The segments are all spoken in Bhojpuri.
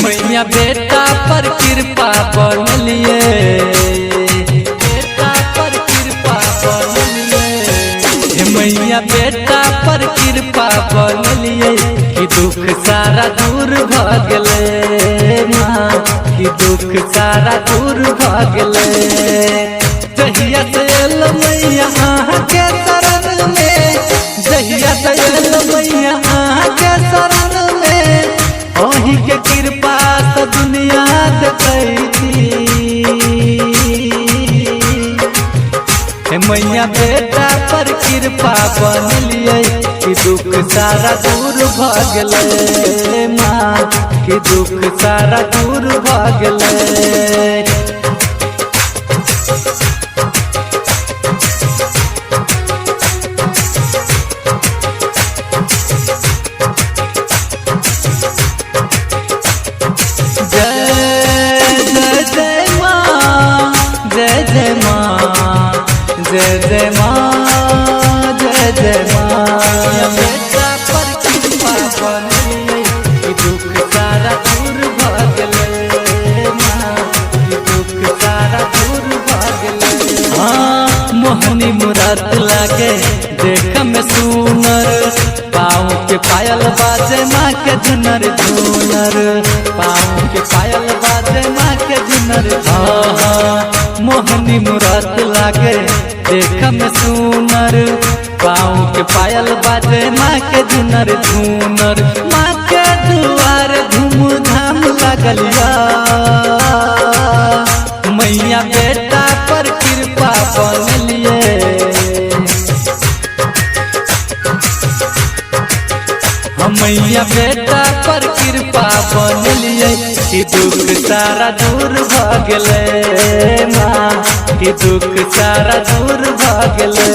मैया बेटा पर कृपा बनलिए, बेटा पर कृपा बनलिए, मैया बेटा पर कृपा बनलिए कि दुख सारा दूर भ गेले माँ, कि दुख सारा दूर भ गेले। जहिया से एल मैया अहाँ के शरण में, जहिया से एल मैया अहाँ के शरण में, ओही के कृपा से दुनिया देखैती। मैया बेटा पर कृपा बनलिए कि दुख सारा दूर भ गेले माँ, कि दुख सारा दूर भ गेले। जय जय माँ, जय जय माँ। बेटा पर कृपा बनलिए कि दुख सारा दूर भ गेले माँ, कि दुख सारा दूर भ गेले। हाँ मोहनी मुराद लागे देख में सुनर, पाँव के पायल बाजे माँ के झुनर झुनर, पाँव के पायल बाजे माँ के झुनर। हाँ मोहनी मुराद लागे देख में सुनर, पाँव के पायल बाजे माँ के झुनर झुनर। माँ के दुआर धूमधाम लगलिया, मैया बेटा पर कृपा बनलिए। मैया बेटा पर कृपा बनलिए कि दुख सारा दूर भ गेले माँ, कि दुख सारा दूर भ गेले।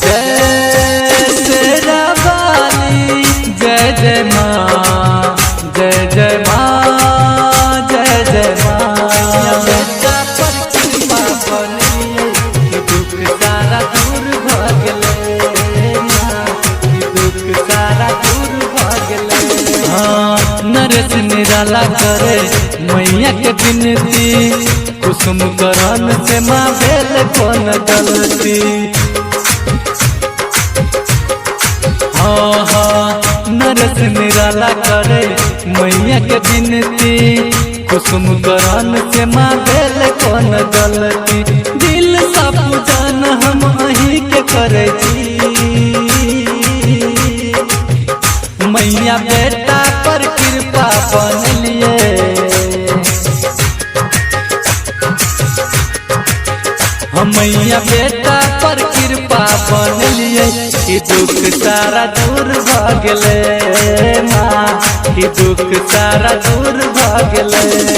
जय शेरा वाली, जय जय माँ, जय जय माँ, जय जय माँ। बेटा पर कृपा बनलिए कि दुख सारा दूर भ गेले माँ, कि दुख सारा दूर भ गेले। हाँ नरेश निराला करे मैया के विनती, कुसुम करण से माँ भेल कौन गलती। हाँ हाँ नरेश निराला करे मैया के विनती, कुसुम करण से माँ भेल कौन गलती। दिल सा पूजन हम अहीं के करे छी, मैया बेटा पर कृपा बनलिए। मैया बेटा पर कृपा बनलिए कि दुख सारा दूर भ गेले माँ, कि दुख सारा दूर भ गेले।